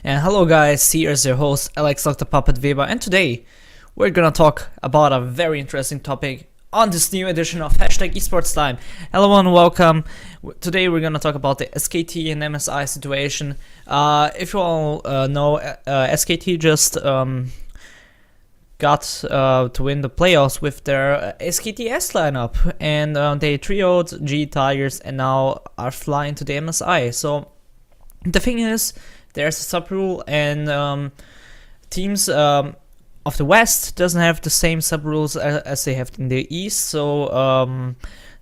And hello guys, here's your host Alex DrPuppet Weber, and today we're gonna talk about a very interesting topic on this new edition of Esports Time. Hello and welcome. Today we're gonna talk about the SKT and MSI situation. If you all know, SKT just got to win the playoffs with their SKTS lineup, and they trioed G Tigers and now are flying to the MSI. So the thing is, there's a sub rule, and teams of the West doesn't have the same sub rules as they have in the East. So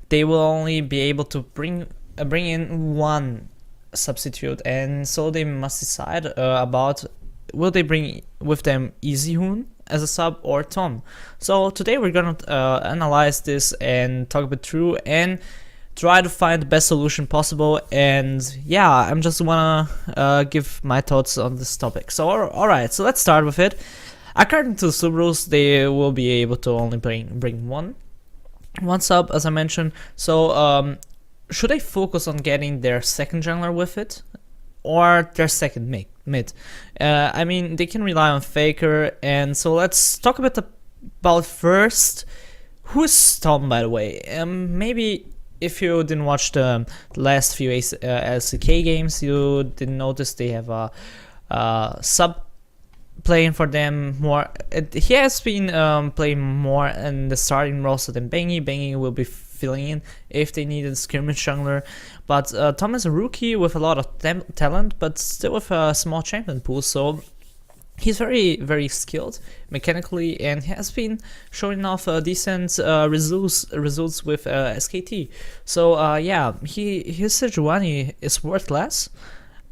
they will only be able to bring in one substitute, and so they must decide about will they bring with them Easyhoon as a sub or Tom. So today we're gonna analyze this and talk a bit through and try to find the best solution possible. And yeah, I'm just wanna give my thoughts on this topic. So alright, so let's start with it. According to the sub rules, they will be able to only bring one sub, as I mentioned. So should they focus on getting their second jungler with it or their second mid? I mean, they can rely on Faker, and so let's talk a bit about first who's Tom, by the way. Maybe if you didn't watch the last few LCK games, you didn't notice they have a sub playing for them more. He has been playing more in the starting roster than Bengi. Bengi will be filling in if they needed a skirmish jungler. But Tom is a rookie with a lot of talent, but still with a small champion pool. So he's very skilled mechanically, and has been showing off decent results with SKT. So yeah, his Sejuani is worth less,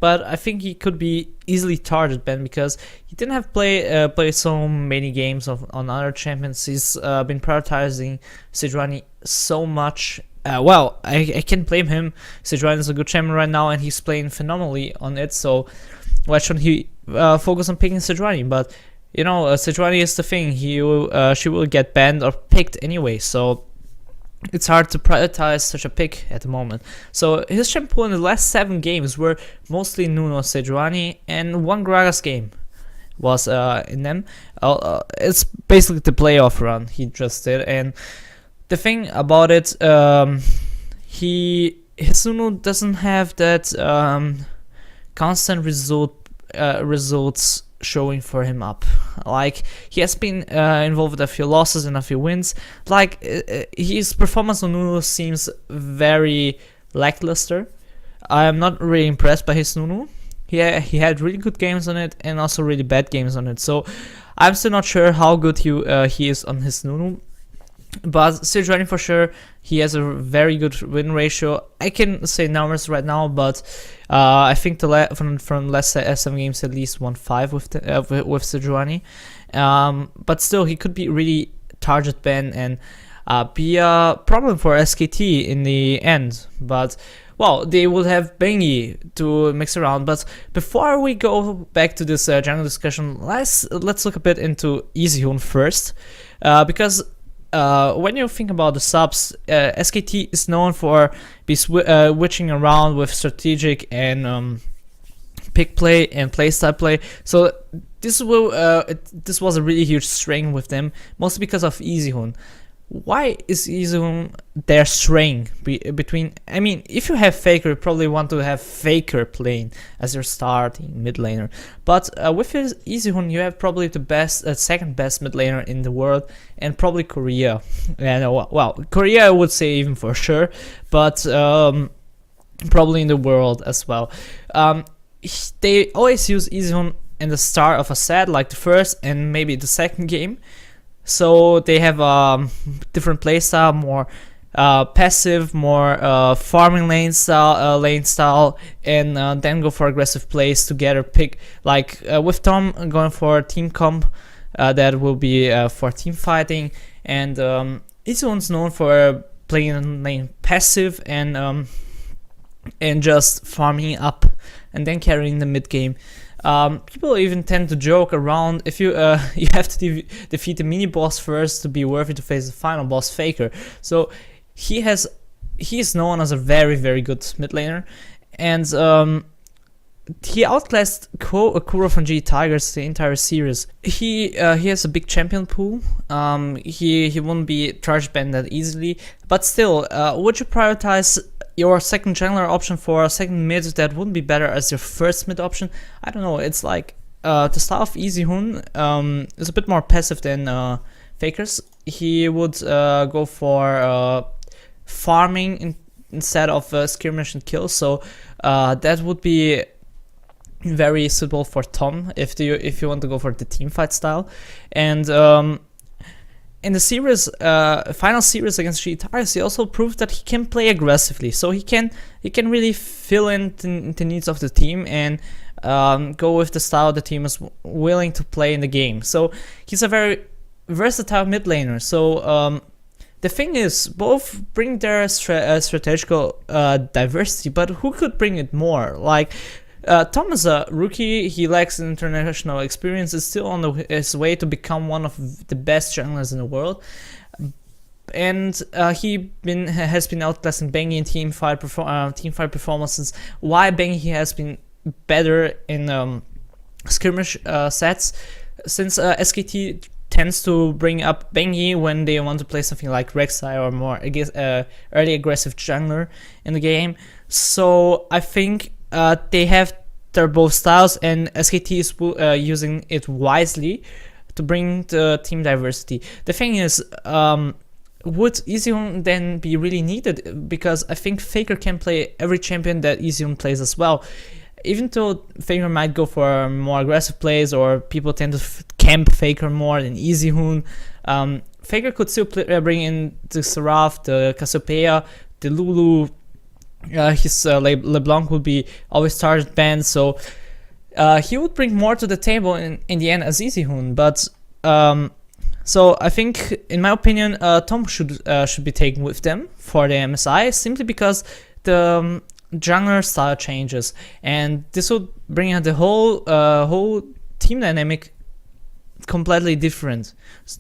but I think he could be easily target banned because he didn't have played so many games on other champions. He's been prioritizing Sejuani so much. Well, I can't blame him. Sejuani is a good champion right now, and he's playing phenomenally on it. So why shouldn't he focus on picking Sejuani? But you know, Sejuani is the thing. She will get banned or picked anyway. So it's hard to prioritize such a pick at the moment. So his champion pool in the last 7 games were mostly Nuno, Sejuani, and one Gragas game was in them. It's basically the playoff run he just did, and the thing about it, his Nuno doesn't have that constant results showing for him up. Like, he has been involved with a few losses and a few wins. Like, his performance on Nuno seems very lackluster. I am not really impressed by his Nuno. He had really good games on it and also really bad games on it. So I'm still not sure how good he is on his Nuno. But Sejuani, for sure, he has a very good win ratio. I can say numbers right now, but I think from last 7 games, at least 1-5 with Sejuani. But still, he could be really target banned and be a problem for SKT in the end. But well, they will have Bengi to mix around. But before we go back to this general discussion, let's look a bit into Easyhoon first, because when you think about the subs, SKT is known for switching around with strategic and pick play and playstyle play. So this was a really huge strength with them, mostly because of Easyhoon. Why is Easyhoon their strength between? I mean, if you have Faker, you probably want to have Faker playing as your starting mid laner. But with Easyhoon, you have probably the best, second best mid laner in the world, and probably Korea. And well, Korea I would say even for sure, but probably in the world as well. They always use Easyhoon in the start of a set, like the first and maybe the second game. So they have different playstyle, more passive, more farming lane style, and then go for aggressive plays together. Pick like with Tom going for team comp, that will be for team fighting, and Easyhoon's known for playing lane passive and just farming up and then carrying the mid game. People even tend to joke around if you you have to defeat the mini boss first to be worthy to face the final boss, Faker. So he is known as a very good mid laner, and he outclassed Kuro from G Tigers the entire series. He has a big champion pool. He won't be charge banned that easily. But still, would you prioritize your second jungler option for a second mid that wouldn't be better as your first mid option? I don't know. It's like the style of Easyhoon is a bit more passive than Faker's. He would go for farming instead of skirmish and kills. So that would be very suitable for Tom if you want to go for the team fight style. And in the series, final series against G Tigers, he also proved that he can play aggressively. So he can really fill in the needs of the team and go with the style the team is willing to play in the game. So he's a very versatile mid laner. So the thing is, both bring their strategical diversity, but who could bring it more? Like, Tom is a rookie, he lacks international experience, is still on his way to become one of the best junglers in the world. And he has been outclassing Bengi in team fight performances. Why Bengi has been better in skirmish sets, since SKT tends to bring up Bengi when they want to play something like Rek'Sai or more early aggressive jungler in the game. So I think they have their both styles, and SKT is using it wisely to bring the team diversity. The thing is, would Easyhoon then be really needed? Because I think Faker can play every champion that Easyhoon plays as well. Even though Faker might go for more aggressive plays, or people tend to camp Faker more than Easyhoon, Faker could still bring in the Seraph, the Cassiopeia, the Lulu. His LeBlanc would be always target banned, so he would bring more to the table in the end as Easyhoon. But so I think, in my opinion, Tom should be taken with them for the MSI, simply because the jungler style changes, and this would bring out the whole team dynamic completely different.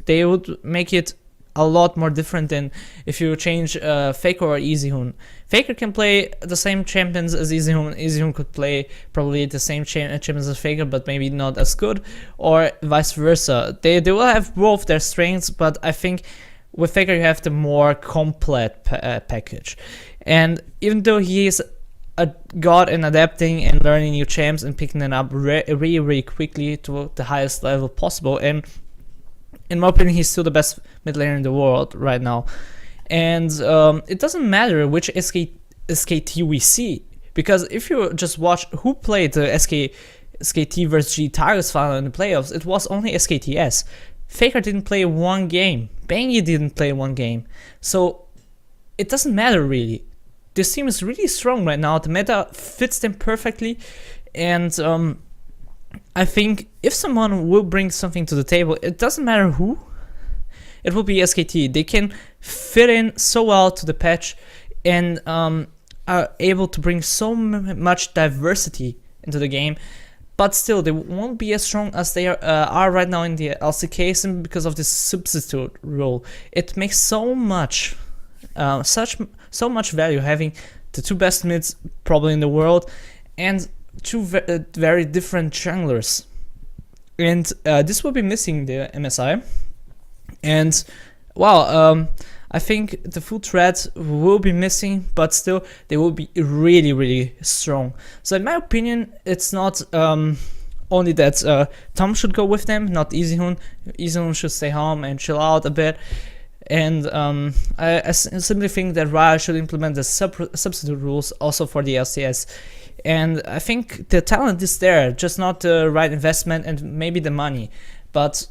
They would make it a lot more different than if you change Faker or Easyhoon. Faker can play the same champions as Easyhoon. Easyhoon could play probably the same champions as Faker, but maybe not as good, or vice versa. They will have both their strengths, but I think with Faker you have the more complete package. And even though he is a god in adapting and learning new champs and picking them up really quickly to the highest level possible, and in my opinion, he's still the best mid laner in the world right now. And it doesn't matter which SKT we see, because if you just watch who played the SKT versus G Tigers final in the playoffs, it was only SKTS. Faker didn't play one game. Bengi didn't play one game. So it doesn't matter really. This team is really strong right now. The meta fits them perfectly, and I think if someone will bring something to the table, it doesn't matter who, it will be SKT. They can fit in so well to the patch, and are able to bring so much diversity into the game, but still they won't be as strong as they are right now in the LCK, simply because of this substitute rule. It makes so much value having the two best mids probably in the world and two very different junglers, and this will be missing the MSI. And well, I think the full threat will be missing, but still they will be really strong. So in my opinion, it's not only that Tom should go with them, not Easyhoon. Easyhoon should stay home and chill out a bit. And I simply think that Riot should implement the substitute rules also for the LCS. And I think the talent is there, just not the right investment and maybe the money. But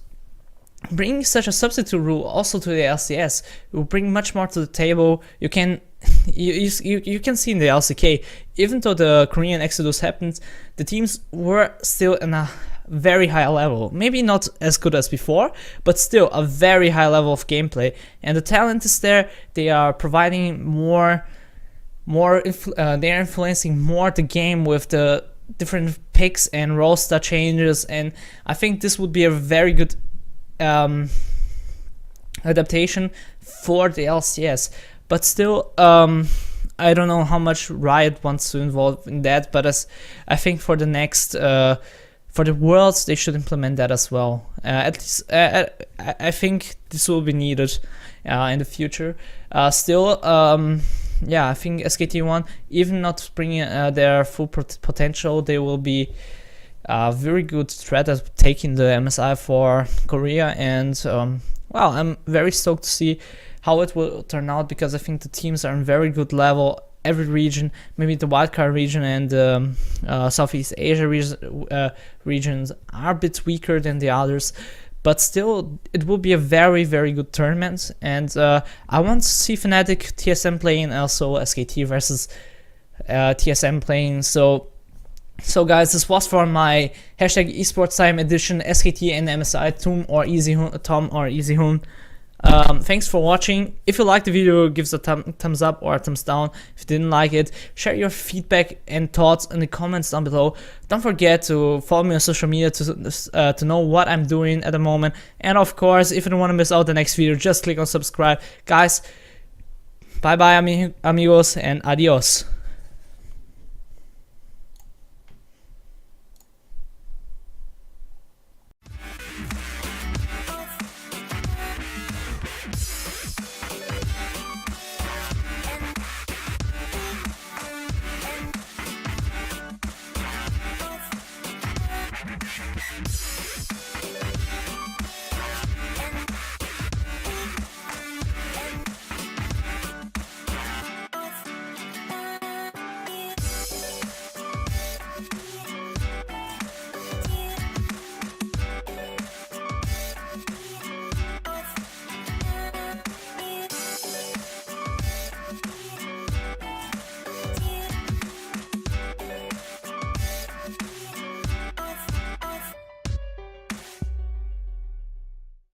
bringing such a substitute rule also to the LCS will bring much more to the table. You can you can see in the LCK, even though the Korean Exodus happened, the teams were still in a very high level. Maybe not as good as before, but still a very high level of gameplay. And the talent is there. They are providing they are influencing more the game with the different picks and roster changes. And I think this would be a very good adaptation for the LCS. But still, I don't know how much Riot wants to involve in that, but as I think for the next for the Worlds they should implement that as well. At least I think this will be needed in the future. Still, yeah, I think SKT1, even not bringing their full potential, they will be a very good threat at taking the MSI for Korea. And well, I'm very stoked to see how it will turn out, because I think the teams are in very good level. Every region, maybe the wildcard region and Southeast Asia regions are a bit weaker than the others, but still it will be a very, very good tournament. And I want to see Fnatic TSM playing, also SKT versus TSM playing. So guys, this was for my hashtag esports time edition, SKT and MSI, Tom or Easyhoon. Thanks for watching. If you liked the video, give us a thumbs up or a thumbs down. If you didn't like it, share your feedback and thoughts in the comments down below. Don't forget to follow me on social media to know what I'm doing at the moment. And of course, if you don't want to miss out the next video, just click on subscribe. Guys, bye bye amigos, and adios.